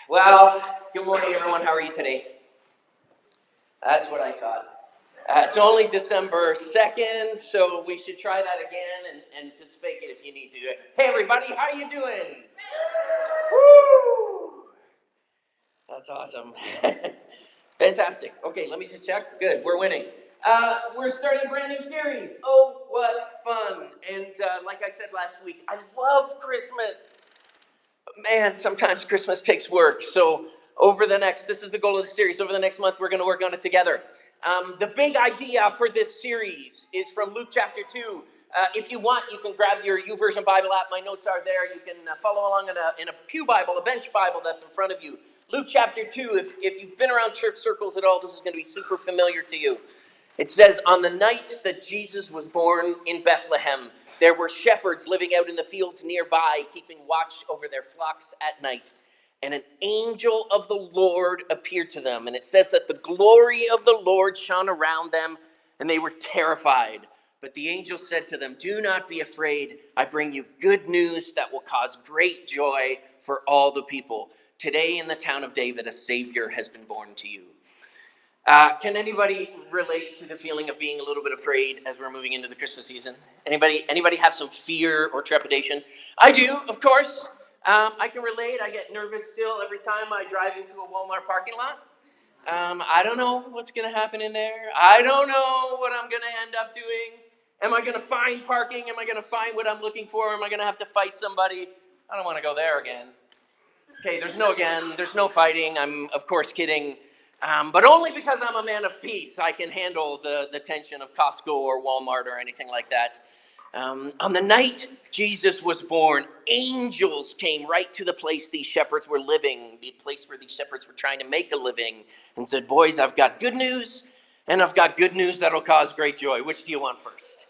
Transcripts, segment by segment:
Well, good morning, everyone. How are you today? That's what I thought. It's only December 2nd, so we should try that again and just fake it if you need to do it. Hey, everybody, how are you doing? Woo! That's awesome. Fantastic. Okay, let me just check. Good, we're winning. We're starting a brand new series. Oh, what fun. And like I said last week, I love Christmas. Man, sometimes Christmas takes work. So this is the goal of the series. Over the next month, we're going to work on it together. The big idea for this series is from Luke chapter 2. If you want, you can grab your YouVersion Bible app. My notes are there. You can follow along in a pew Bible, a bench Bible that's in front of you. Luke chapter 2, if you've been around church circles at all, this is going to be super familiar to you. It says, on the night that Jesus was born in Bethlehem, there were shepherds living out in the fields nearby, keeping watch over their flocks at night. And an angel of the Lord appeared to them. And it says that the glory of the Lord shone around them, and they were terrified. But the angel said to them, do not be afraid. I bring you good news that will cause great joy for all the people. Today in the town of David, a Savior has been born to you. Can anybody relate to the feeling of being a little bit afraid as we're moving into the Christmas season? Anybody have some fear or trepidation? I do, of course. I can relate. I get nervous still every time I drive into a Walmart parking lot. I don't know what's going to happen in there. I don't know what I'm going to end up doing. Am I going to find parking? Am I going to find what I'm looking for? Am I going to have to fight somebody? I don't want to go there again. Okay, there's no fighting. I'm, of course, kidding. But only because I'm a man of peace, I can handle the tension of Costco or Walmart or anything like that. On the night Jesus was born, angels came right to the place these shepherds were living, the place where these shepherds were trying to make a living, and said, boys, I've got good news, and I've got good news that'll cause great joy. Which do you want first?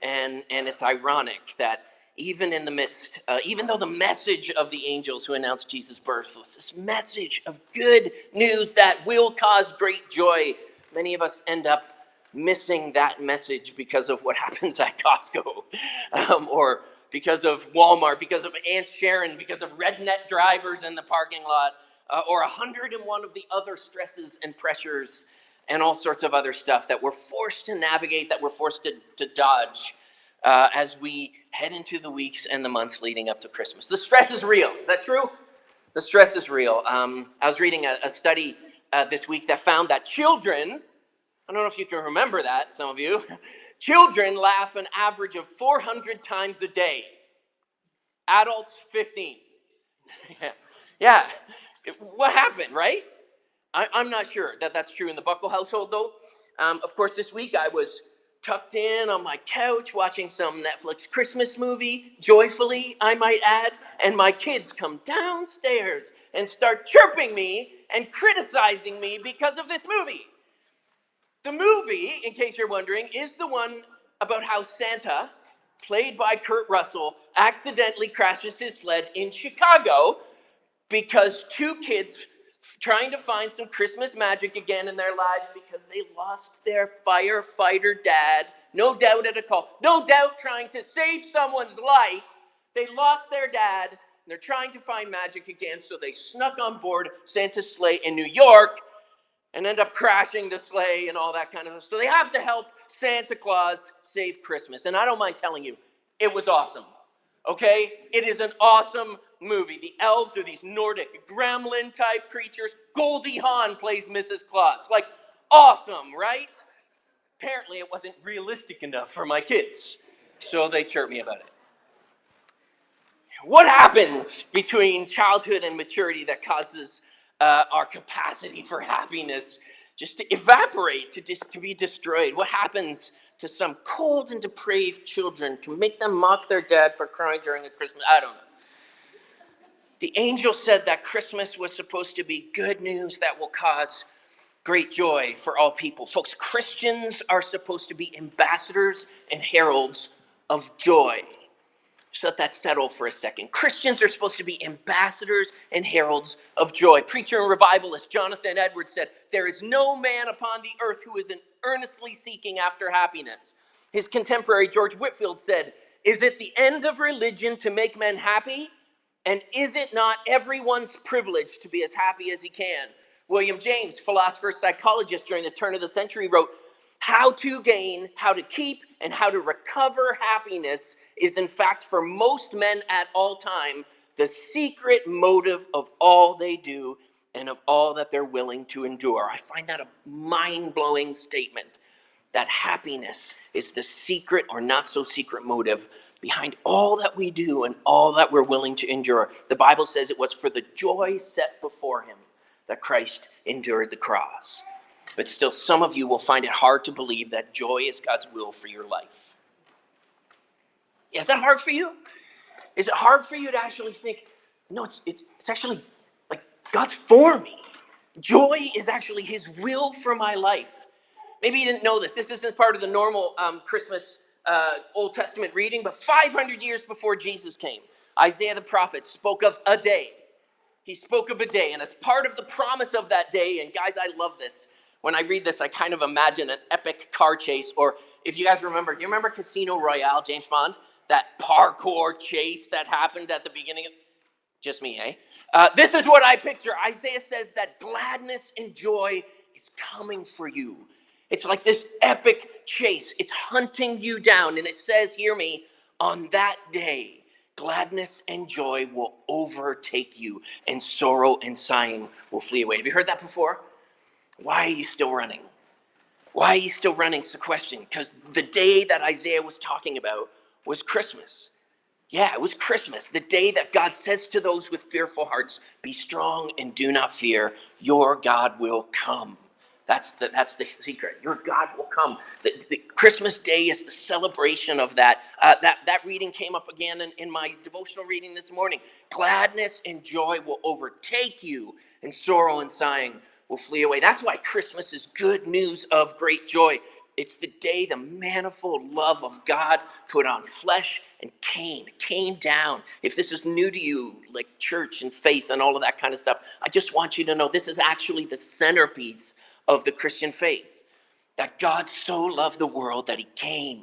And it's ironic that even in the midst, even though the message of the angels who announced Jesus' birth was this message of good news that will cause great joy, many of us end up missing that message because of what happens at Costco, or because of Walmart, because of Aunt Sharon, because of redneck drivers in the parking lot, or 101 of the other stresses and pressures and all sorts of other stuff that we're forced to navigate, that we're forced to dodge as we head into the weeks and the months leading up to Christmas. The stress is real. Is that true? The stress is real. I was reading a study this week that found that children, I don't know if you can remember that, some of you, children laugh an average of 400 times a day. Adults, 15. Yeah. What happened, right? I'm not sure that that's true in the Buckle household, though. Of course, this week I was tucked in on my couch watching some Netflix Christmas movie, joyfully, I might add, and my kids come downstairs and start chirping me and criticizing me because of this movie. The movie, in case you're wondering, is the one about how Santa, played by Kurt Russell, accidentally crashes his sled in Chicago because two kids trying to find some Christmas magic again in their lives because they lost their firefighter dad, no doubt at a call, no doubt trying to save someone's life. They lost their dad, and they're trying to find magic again, so they snuck on board Santa's sleigh in New York and end up crashing the sleigh and all that kind of stuff. So they have to help Santa Claus save Christmas. And I don't mind telling you, it was awesome. Okay? It is an awesome movie. The elves are these Nordic gremlin type creatures. Goldie Hawn plays Mrs. Claus. Like, awesome, right? Apparently it wasn't realistic enough for my kids, so they chirped me about it. What happens between childhood and maturity that causes our capacity for happiness just to evaporate, to be destroyed? What happens to some cold and depraved children to make them mock their dad for crying during a Christmas? I don't know. The angel said that Christmas was supposed to be good news that will cause great joy for all people. Folks, Christians are supposed to be ambassadors and heralds of joy. Just let that settle for a second. Christians are supposed to be ambassadors and heralds of joy. Preacher and revivalist Jonathan Edwards said, there is no man upon the earth who isn't earnestly seeking after happiness. His contemporary George Whitefield said, is it the end of religion to make men happy? And is it not everyone's privilege to be as happy as he can? William James, philosopher, psychologist during the turn of the century, wrote, how to gain, how to keep, and how to recover happiness is in fact for most men at all time the secret motive of all they do and of all that they're willing to endure. I find that a mind-blowing statement, that happiness is the secret or not so secret motive behind all that we do and all that we're willing to endure. The Bible says it was for the joy set before him that Christ endured the cross. But still, some of you will find it hard to believe that joy is God's will for your life. Is that hard for you? Is it hard for you to actually think, no, it's actually like God's for me. Joy is actually his will for my life. Maybe you didn't know this. This isn't part of the normal Christmas Old Testament reading, but 500 years before Jesus came, Isaiah the prophet spoke of a day. He spoke of a day, and as part of the promise of that day, and guys, I love this. When I read this, I kind of imagine an epic car chase, or if you guys remember, do you remember Casino Royale, James Bond? That parkour chase that happened at the beginning of, just me, eh? This is what I picture. Isaiah says that gladness and joy is coming for you. It's like this epic chase. It's hunting you down. And it says, hear me, on that day, gladness and joy will overtake you, and sorrow and sighing will flee away. Have you heard that before? Why are you still running? Why are you still running is the question. Because the day that Isaiah was talking about was Christmas. Yeah, it was Christmas, the day that God says to those with fearful hearts, be strong and do not fear, your God will come. That's the secret. Your God will come. The Christmas day is the celebration of that. That reading came up again in my devotional reading this morning. Gladness and joy will overtake you, and sorrow and sighing will flee away. That's why Christmas is good news of great joy. It's the day the manifold love of God put on flesh and came down. If this is new to you, like church and faith and all of that kind of stuff, I just want you to know this is actually the centerpiece of the Christian faith. That God so loved the world that he came.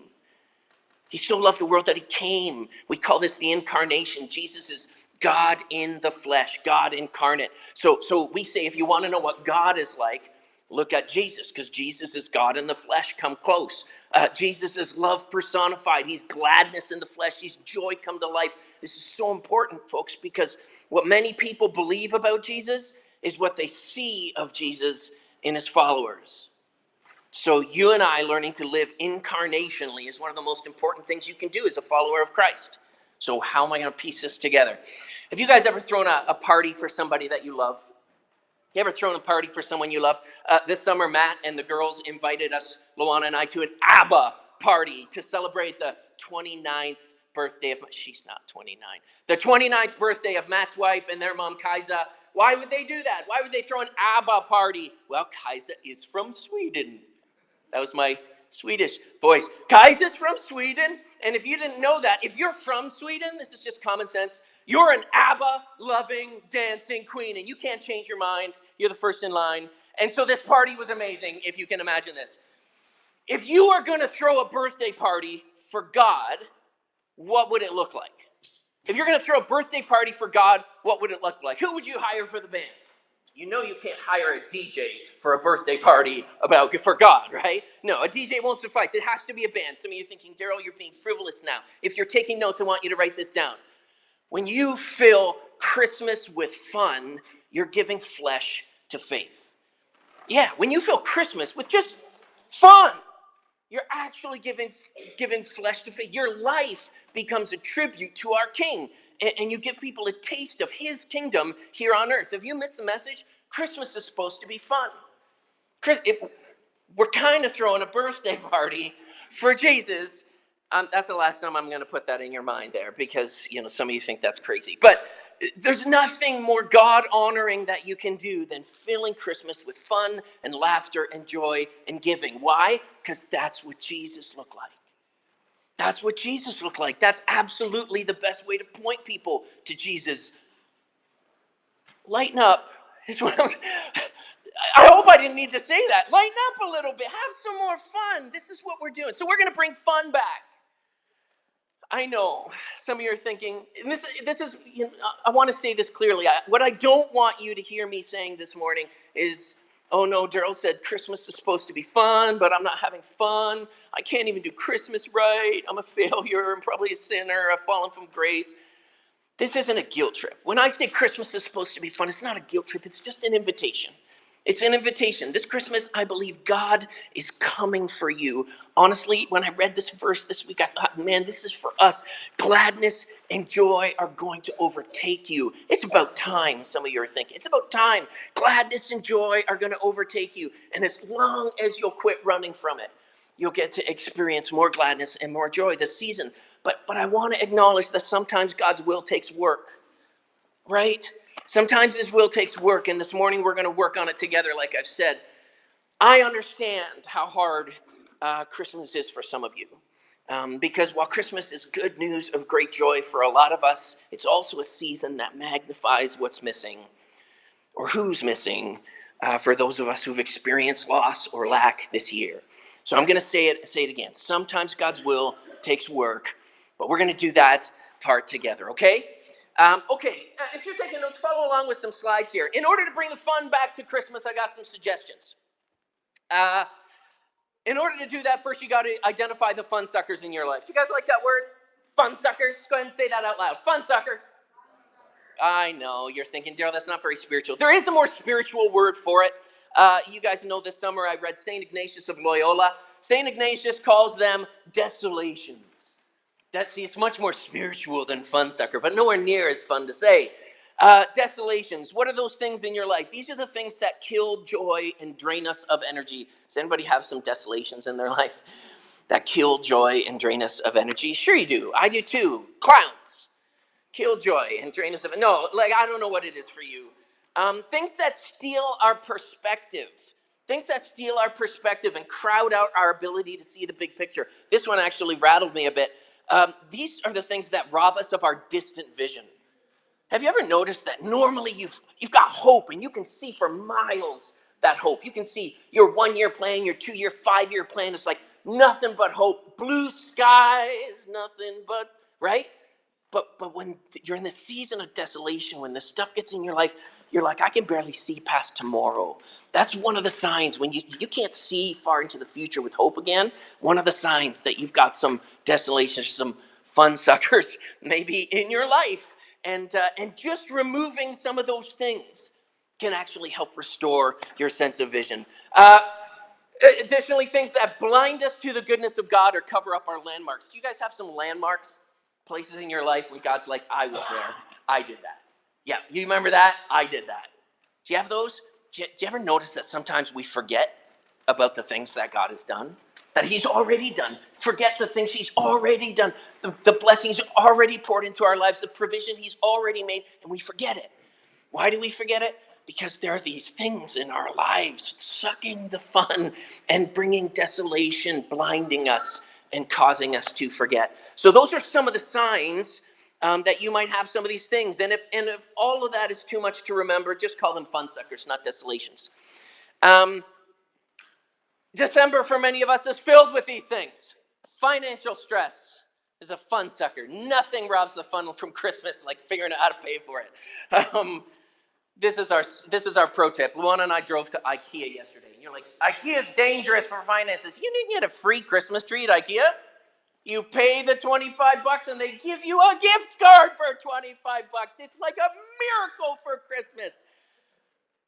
He so loved the world that he came. We call this the incarnation. Jesus is God in the flesh, God incarnate. So we say if you want to know what God is like, look at Jesus, because Jesus is God in the flesh. Come close. Jesus is love personified. He's gladness in the flesh. He's joy come to life. This is so important, folks, because what many people believe about Jesus is what they see of Jesus in his followers. So you and I learning to live incarnationally is one of the most important things you can do as a follower of Christ. So how am I going to piece this together? Have you guys ever thrown a party for somebody that you love? You ever thrown a party for someone you love? This summer, Matt and the girls invited us, Luana and I, to an ABBA party to celebrate the 29th birthday of, she's not 29, the 29th birthday of Matt's wife and their mom, Kaisa. Why would they do that? Why would they throw an ABBA party? Well, Kaisa is from Sweden. That was my Swedish voice. Kaisa's from Sweden. And if you didn't know that, if you're from Sweden, this is just common sense. You're an ABBA-loving, dancing queen, and you can't change your mind. You're the first in line. And so this party was amazing, if you can imagine this. If you are going to throw a birthday party for God, what would it look like? If you're going to throw a birthday party for God, what would it look like? Who would you hire for the band? You know you can't hire a DJ for a birthday party for God, right? No, a DJ won't suffice. It has to be a band. Some of you are thinking, Daryl, you're being frivolous now. If you're taking notes, I want you to write this down. When you fill Christmas with fun, you're giving flesh to faith. Yeah, when you fill Christmas with just fun, you're actually giving flesh to faith. Your life becomes a tribute to our King, and you give people a taste of his kingdom here on earth. If you missed the message, Christmas is supposed to be fun. We're kind of throwing a birthday party for Jesus. That's the last time I'm going to put that in your mind there, because some of you think that's crazy. But there's nothing more God-honoring that you can do than filling Christmas with fun and laughter and joy and giving. Why? Because that's what Jesus looked like. That's what Jesus looked like. That's absolutely the best way to point people to Jesus. Lighten up is what I hope I didn't need to say that. Lighten up a little bit. Have some more fun. This is what we're doing. So we're going to bring fun back. I know some of you are thinking, and this is, I want to say this clearly. What I don't want you to hear me saying this morning is, oh no, Daryl said Christmas is supposed to be fun, but I'm not having fun. I can't even do Christmas right. I'm a failure. I'm probably a sinner. I've fallen from grace. This isn't a guilt trip. When I say Christmas is supposed to be fun, it's not a guilt trip. It's just an invitation. It's an invitation. This Christmas, I believe God is coming for you. Honestly, when I read this verse this week, I thought, man, this is for us. Gladness and joy are going to overtake you. It's about time, some of you are thinking. It's about time. Gladness and joy are going to overtake you. And as long as you'll quit running from it, you'll get to experience more gladness and more joy this season. But I want to acknowledge that sometimes God's will takes work, right? Sometimes his will takes work, and this morning we're going to work on it together, like I've said. I understand how hard Christmas is for some of you. Because while Christmas is good news of great joy for a lot of us, it's also a season that magnifies what's missing or who's missing for those of us who've experienced loss or lack this year. So I'm going to say it again. Sometimes God's will takes work, but we're going to do that part together, okay? If you're taking notes, follow along with some slides here. In order to bring the fun back to Christmas, I got some suggestions. In order to do that, first you got to identify the fun suckers in your life. Do you guys like that word? Fun suckers? Go ahead and say that out loud. Fun sucker. I know, you're thinking, Daryl, that's not very spiritual. There is a more spiritual word for it. You guys know this summer I read St. Ignatius of Loyola. St. Ignatius calls them desolations. It's much more spiritual than fun sucker, but nowhere near as fun to say. Desolations, what are those things in your life? These are the things that kill joy and drain us of energy. Does anybody have some desolations in their life that kill joy and drain us of energy? Sure you do. I do too. Clowns. Kill joy and drain us of it. No, I don't know what it is for you. Things that steal our perspective. Things that steal our perspective and crowd out our ability to see the big picture. This one actually rattled me a bit. These are the things that rob us of our distant vision. Have you ever noticed that normally you've got hope and you can see for miles that hope? You can see your 1 year plan, your 2 year, 5 year plan. It's like nothing but hope. Blue skies, nothing but, right? But when you're in the season of desolation, when this stuff gets in your life, you're like, I can barely see past tomorrow. That's one of the signs when you can't see far into the future with hope again. One of the signs that you've got some desolation, some fun suckers maybe in your life. And just removing some of those things can actually help restore your sense of vision. Additionally, things that blind us to the goodness of God or cover up our landmarks. Do you guys have some landmarks? Places in your life when God's like, I was there. I did that. Yeah, you remember that? I did that. Do you have those? Do you ever notice that sometimes we forget about the things that God has done? That he's already done. Forget the things he's already done. The blessings already poured into our lives. The provision he's already made. And we forget it. Why do we forget it? Because there are these things in our lives sucking the fun and bringing desolation, blinding us and causing us to forget. So those are some of the signs that you might have some of these things. And if all of that is too much to remember, just call them fun suckers, not desolations. December for many of us is filled with these things. Financial stress is a fun sucker. Nothing robs the fun from Christmas like figuring out how to pay for it. This is our pro tip. Luana and I drove to IKEA yesterday. And you're like, IKEA is dangerous for finances. You didn't get a free Christmas tree at IKEA. You pay the $25 and they give you a gift card for $25. It's like a miracle for Christmas.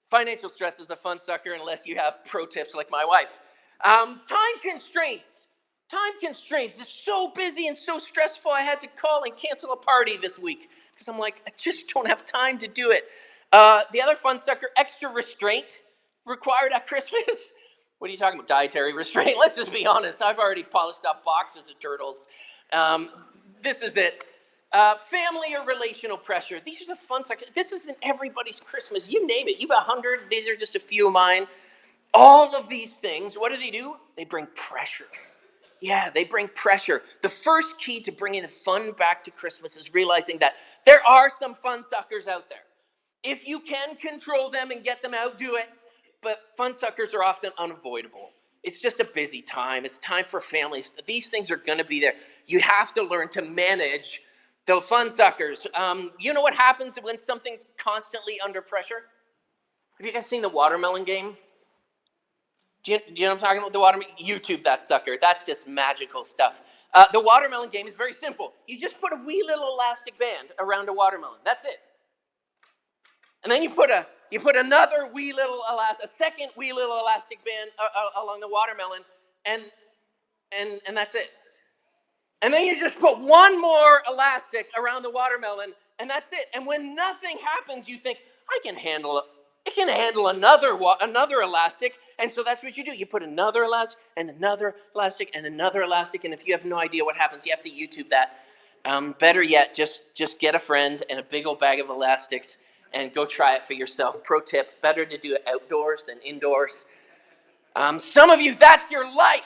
Financial stress is a fun sucker unless you have pro tips like my wife. Time constraints. Time constraints. It's so busy and so stressful. I had to call and cancel a party this week because I'm like, I just don't have time to do it. The other fun sucker, extra restraint required at Christmas. What are you talking about? Dietary restraint? Let's just be honest. I've already polished up boxes of turtles. This is it. Family or relational pressure. These are the fun suckers. This isn't everybody's Christmas. You name it. You've 100. These are just a few of mine. All of these things, what do? They bring pressure. Yeah, they bring pressure. The first key to bringing the fun back to Christmas is realizing that there are some fun suckers out there. If you can control them and get them out, do it. But fun suckers are often unavoidable. It's just a busy time. It's time for families. These things are going to be there. You have to learn to manage the fun suckers. You know what happens when something's constantly under pressure? Have you guys seen the watermelon game? Do you know what I'm talking about? The watermelon. YouTube that sucker. That's just magical stuff. The watermelon game is very simple. You just put a wee little elastic band around a watermelon. That's it. And then you put another wee little a second wee little elastic band along the watermelon, and that's it. And then you just put one more elastic around the watermelon, and that's it. And when nothing happens, you think, I can handle it. It can handle another elastic. And so that's what you do. You put another elastic and another elastic and another elastic. And if you have no idea what happens, you have to YouTube that. Better yet, just get a friend and a big old bag of elastics and go try it for yourself. Pro tip, better to do it outdoors than indoors. Some of you, that's your life.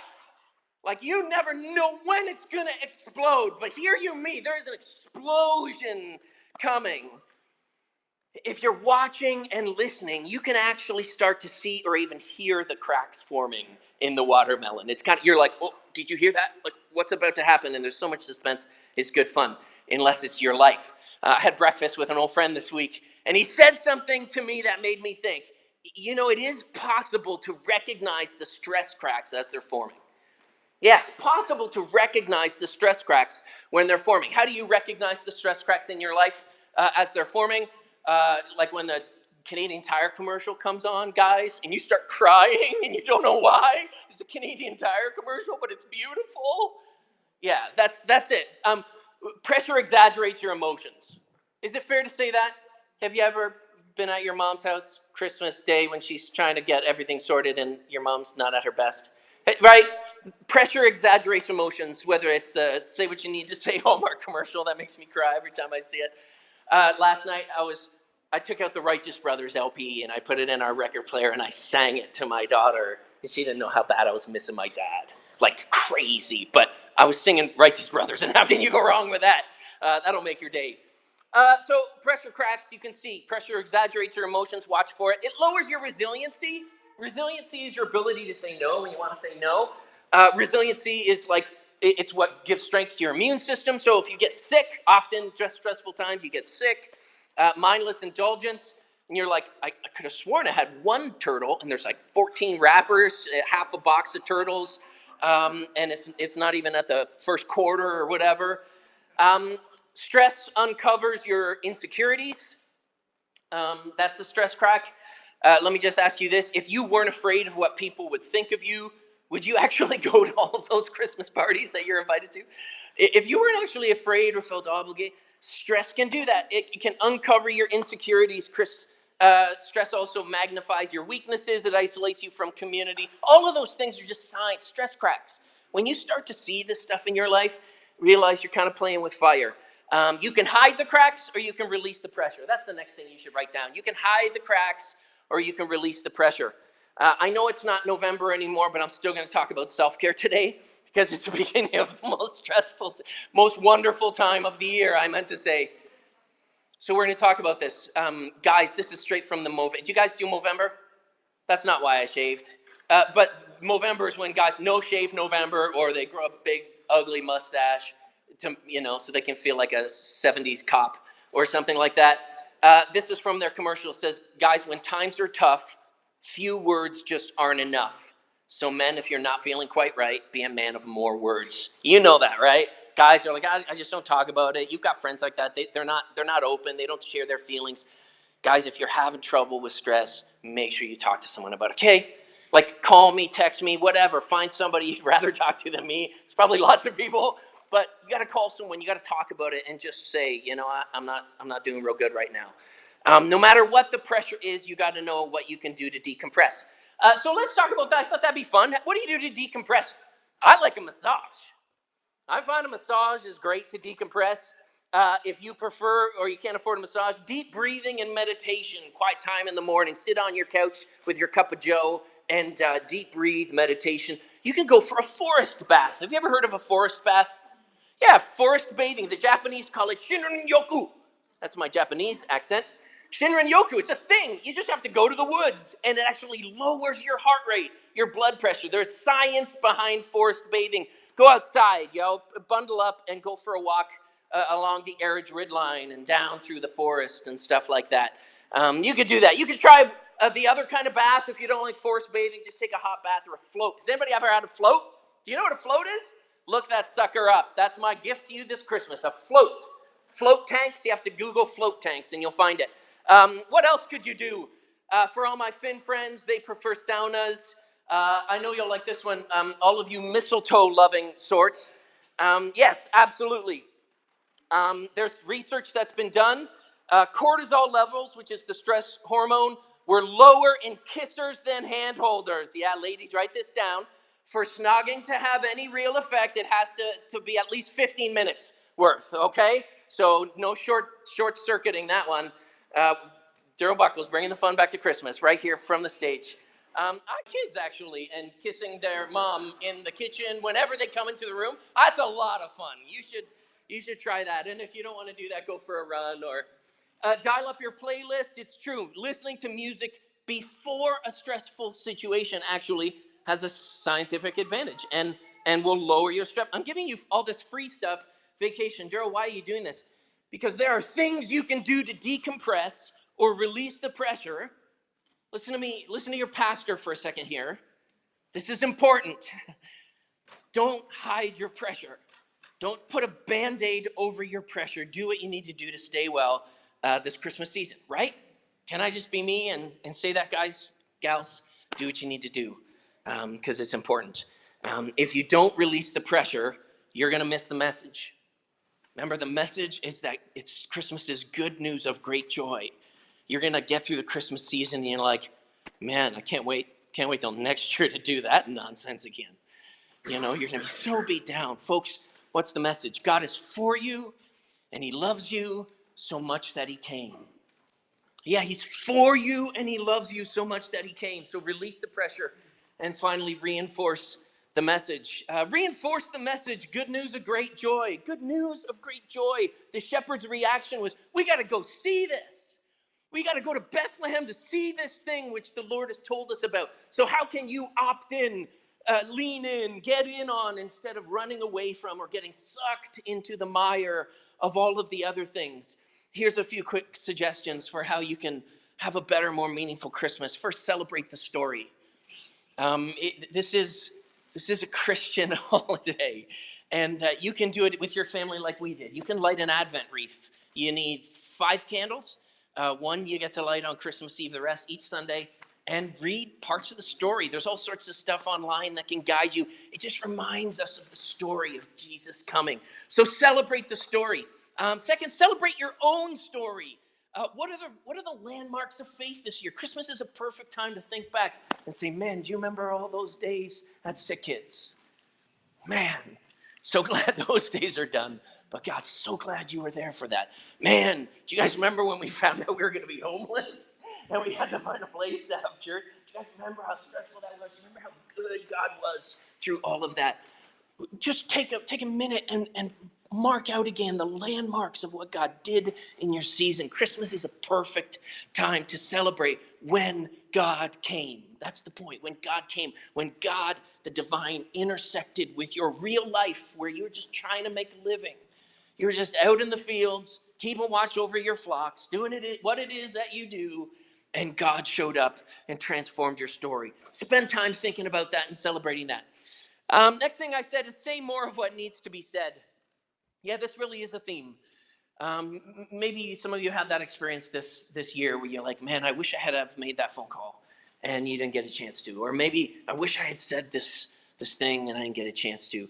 Like, you never know when it's going to explode. But hear you me, there is an explosion coming. If you're watching and listening, you can actually start to see or even hear the cracks forming in the watermelon. It's kind of, you're like, oh, did you hear that? Like, what's about to happen? And there's so much suspense. It's good fun, unless it's your life. I had breakfast with an old friend this week, and he said something to me that made me think, you know, it is possible to recognize the stress cracks as they're forming. Yeah, it's possible to recognize the stress cracks when they're forming. How do you recognize the stress cracks in your life as they're forming? Like when the Canadian Tire commercial comes on, guys, and you start crying and you don't know why. It's a Canadian Tire commercial, but it's beautiful. Yeah, that's it. Pressure exaggerates your emotions. Is it fair to say that? Have you ever been at your mom's house Christmas Day when she's trying to get everything sorted and your mom's not at her best? Right? Pressure exaggerates emotions, whether it's the Say What You Need to Say Hallmark commercial that makes me cry every time I see it. Last night, I took out the Righteous Brothers LP and I put it in our record player and I sang it to my daughter. And she didn't know how bad I was missing my dad. Like crazy. But I was singing Righteous Brothers, and how can you go wrong with that? That'll make your day. So pressure cracks, you can see. Pressure exaggerates your emotions. Watch for it. It lowers your resiliency. Resiliency is your ability to say no when you want to say no. Resiliency is like, it's what gives strength to your immune system. So if you get sick, often just stressful times, you get sick. Mindless indulgence, and you're like, I could have sworn I had one turtle, and there's like 14 wrappers, half a box of turtles, and it's not even at the first quarter or whatever. Stress uncovers your insecurities. That's the stress crack. Let me just ask you this. If you weren't afraid of what people would think of you, would you actually go to all of those Christmas parties that you're invited to? If you weren't actually afraid or felt obligated, stress can do that. It can uncover your insecurities. Stress also magnifies your weaknesses. It isolates you from community. All of those things are just signs, stress cracks. When you start to see this stuff in your life, realize you're kind of playing with fire. You can hide the cracks or you can release the pressure. That's the next thing you should write down. You can hide the cracks or you can release the pressure. I know it's not November anymore, but I'm still going to talk about self-care today because it's the beginning of the most stressful, most wonderful time of the year, I meant to say. So we're going to talk about this. Guys, this is straight from the Movember. Do you guys do Movember? That's not why I shaved. But Movember is when guys no shave November, or they grow a big, ugly mustache, so they can feel like a 70s cop or something like that. This is from their commercial. It says, guys, when times are tough, few words just aren't enough. So men, if you're not feeling quite right, be a man of more words. You know that, right? Guys are like, I just don't talk about it. You've got friends like that. They're not open. They don't share their feelings. Guys, if you're having trouble with stress, make sure you talk to someone about it, okay? Like, call me, text me, whatever. Find somebody you'd rather talk to than me. There's probably lots of people, but you got to call someone. You got to talk about it and just say, I'm not doing real good right now. No matter what the pressure is, you got to know what you can do to decompress. So let's talk about that. I thought that'd be fun. What do you do to decompress? I like a massage. I find a massage is great to decompress. If you prefer or you can't afford a massage, deep breathing and meditation, quiet time in the morning, sit on your couch with your cup of joe and deep breathe meditation. You can go for a forest bath. Have you ever heard of a forest bath? Yeah, forest bathing. The Japanese call it shinrin-yoku. That's my Japanese accent. Shinrin Yoku, it's a thing. You just have to go to the woods, and it actually lowers your heart rate, your blood pressure. There's science behind forest bathing. Go outside, bundle up and go for a walk along the Erin ridge and down through the forest and stuff like that. You could do that. You could try the other kind of bath if you don't like forest bathing. Just take a hot bath or a float. Has anybody ever had a float? Do you know what a float is? Look that sucker up. That's my gift to you this Christmas, a float. Float tanks, you have to Google float tanks and you'll find it. What else could you do? For all my Finn friends, they prefer saunas. I know you'll like this one. All of you mistletoe-loving sorts. Yes, absolutely. There's research that's been done. Cortisol levels, which is the stress hormone, were lower in kissers than hand holders. Yeah, ladies, write this down. For snogging to have any real effect, it has to be at least 15 minutes worth, okay? So no short-circuiting that one. Daryl Buckles bringing the fun back to Christmas right here from the stage. I have kids, actually, and kissing their mom in the kitchen whenever they come into the room. That's a lot of fun. You should try that. And if you don't want to do that, go for a run or dial up your playlist. It's true. Listening to music before a stressful situation actually has a scientific advantage and will lower your stress. I'm giving you all this free stuff. Vacation. Daryl, why are you doing this? Because there are things you can do to decompress or release the pressure. Listen to me. Listen to your pastor for a second here. This is important. Don't hide your pressure. Don't put a Band-Aid over your pressure. Do what you need to do to stay well this Christmas season, right? Can I just be me and say that, guys, gals? Do what you need to do because it's important. If you don't release the pressure, you're going to miss the message. Remember, the message is that Christmas is good news of great joy. You're going to get through the Christmas season and you're like, man, I can't wait till next year to do that nonsense again. You're going to be so beat down. Folks, what's the message? God is for you and he loves you so much that he came. Yeah, he's for you and he loves you so much that he came. So release the pressure and finally reinforce the message. Reinforce the message. Good news of great joy. Good news of great joy. The shepherd's reaction was, we got to go see this. We got to go to Bethlehem to see this thing which the Lord has told us about. So how can you opt in, lean in, get in on instead of running away from or getting sucked into the mire of all of the other things? Here's a few quick suggestions for how you can have a better, more meaningful Christmas. First, celebrate the story. This is a Christian holiday, and you can do it with your family like we did. You can light an Advent wreath. You need 5 candles. One you get to light on Christmas Eve, the rest each Sunday, and read parts of the story. There's all sorts of stuff online that can guide you. It just reminds us of the story of Jesus coming. So celebrate the story. Second, celebrate your own story. What are the landmarks of faith this year? Christmas is a perfect time to think back and say, man, do you remember all those days? That's it, kids. Man, so glad those days are done. But God, so glad you were there for that. Man, do you guys remember when we found out we were going to be homeless and we had to find a place to have church? Do you guys remember how stressful that was? Do you remember how good God was through all of that? Just take a minute and mark out again the landmarks of what God did in your season. Christmas is a perfect time to celebrate when God came. That's the point. When God came, when God, the divine, intersected with your real life where you were just trying to make a living. You were just out in the fields, keeping watch over your flocks, doing what it is that you do, and God showed up and transformed your story. Spend time thinking about that and celebrating that. Next thing I said is say more of what needs to be said. Yeah, this really is a theme. Maybe some of you had that experience this year where you're like, man, I wish I had have made that phone call and you didn't get a chance to. Or maybe I wish I had said this thing and I didn't get a chance to.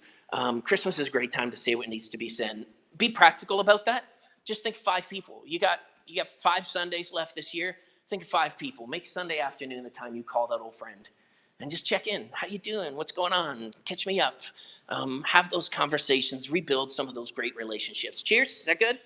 Christmas is a great time to say what needs to be said. Be practical about that. Just think 5 people. You got 5 Sundays left this year. Think of 5 people. Make Sunday afternoon the time you call that old friend. And just check in. How you doing? What's going on? Catch me up. Have those conversations. Rebuild some of those great relationships. Cheers. Is that good?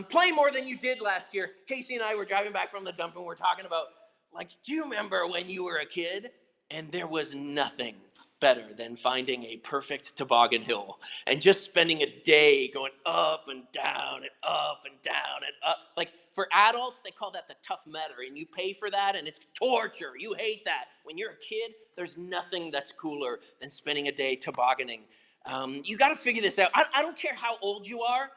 Play more than you did last year. Casey and I were driving back from the dump and we're talking about, like, do you remember when you were a kid and there was nothing? better than finding a perfect toboggan hill and just spending a day going up and down and up and down and up. Like for adults, they call that the tough mudder, and you pay for that, and it's torture. You hate that. When you're a kid, there's nothing that's cooler than spending a day tobogganing. You got to figure this out. I don't care how old you are.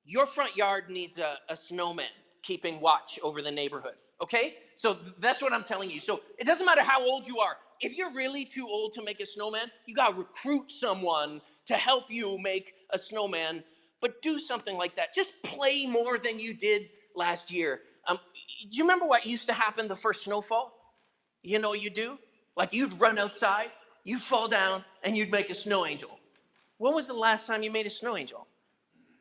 Your front yard needs a snowman keeping watch over the neighborhood, okay? So that's what I'm telling you. So it doesn't matter how old you are. If you're really too old to make a snowman, you got to recruit someone to help you make a snowman. But do something like that. Just play more than you did last year. Do you remember what used to happen the first snowfall? You know you do? Like you'd run outside, you'd fall down, and you'd make a snow angel. When was the last time you made a snow angel?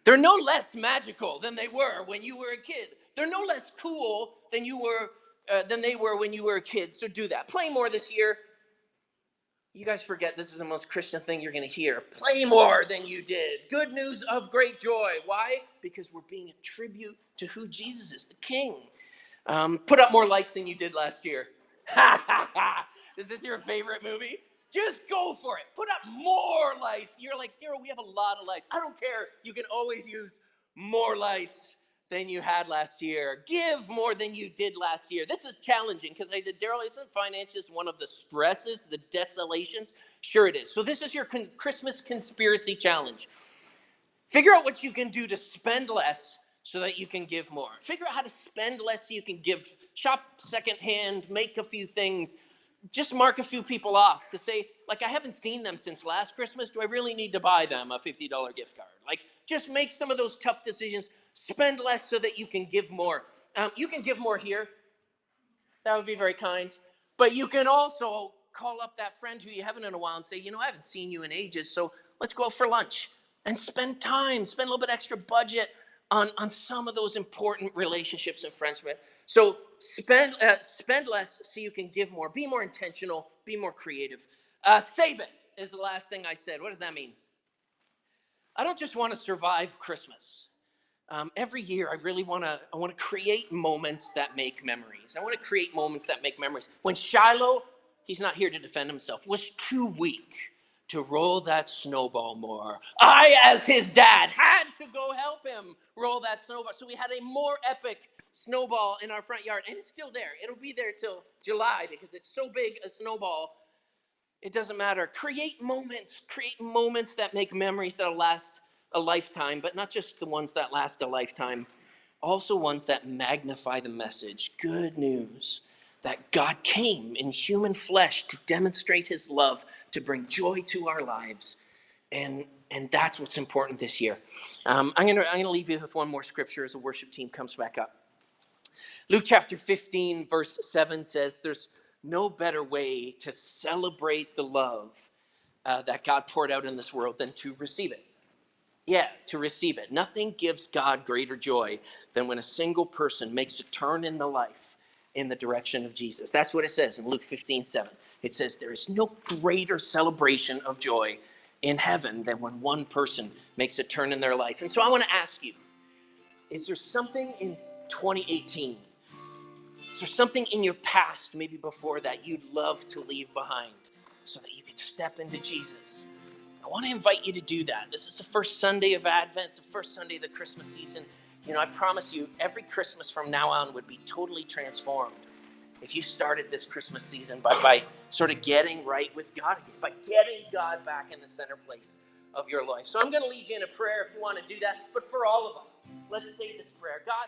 They're no less magical than they were when you were a kid. They're no less cool than they were when you were a kid. So do that. Play more this year. You guys forget this is the most Christian thing you're going to hear. Play more than you did. Good news of great joy. Why? Because we're being a tribute to who Jesus is, the King. Put up more lights than you did last year. Is this your favorite movie? Just go for it. Put up more lights. You're like, Daryl, we have a lot of lights. I don't care. You can always use more lights than you had last year. Give more than you did last year. This is challenging because I did, Daryl, isn't finances one of the stresses, the desolations? Sure it is. So this is your Christmas conspiracy challenge. Figure out what you can do to spend less so that you can give more. Figure out how to spend less so you can give. Shop secondhand, make a few things. Just mark a few people off to say, like, I haven't seen them since last Christmas. Do I really need to buy them a $50 gift card? Like, just make some of those tough decisions. Spend less so that you can give more. You can give more here. That would be very kind. But you can also call up that friend who you haven't in a while and say, I haven't seen you in ages, so let's go out for lunch and spend time, spend a little bit extra budget on some of those important relationships and friendships. So spend less so you can give more. Be more intentional. Be more creative. Save it is the last thing I said. What does that mean? I don't just want to survive Christmas. Every year, I want to create moments that make memories. I want to create moments that make memories. When Shiloh, he's not here to defend himself, was too weak to roll that snowball more, I, as his dad, had to go help him roll that snowball. So we had a more epic snowball in our front yard, and it's still there. It'll be there till July because it's so big a snowball. It doesn't matter. Create moments that make memories that'll last a lifetime, but not just the ones that last a lifetime, also ones that magnify the message. Good news that God came in human flesh to demonstrate his love, to bring joy to our lives. And that's what's important this year. I'm gonna leave you with one more scripture as the worship team comes back up. Luke chapter 15, verse 7 says, there's no better way to celebrate the love that God poured out in this world than to receive it. Yeah, to receive it. Nothing gives God greater joy than when a single person makes a turn in the life in the direction of Jesus. That's what it says in Luke 15:7. It says there is no greater celebration of joy in heaven than when one person makes a turn in their life. And so I want to ask you, is there something in 2018? Is there something in your past, maybe before that, you'd love to leave behind so that you could step into Jesus? I want to invite you to do that. This is the first Sunday of Advent. It's the first Sunday of the Christmas season. I promise you, every Christmas from now on would be totally transformed if you started this Christmas season by sort of getting right with God again, by getting God back in the center place of your life. So I'm going to lead you in a prayer if you want to do that. But for all of us, let's say this prayer. God,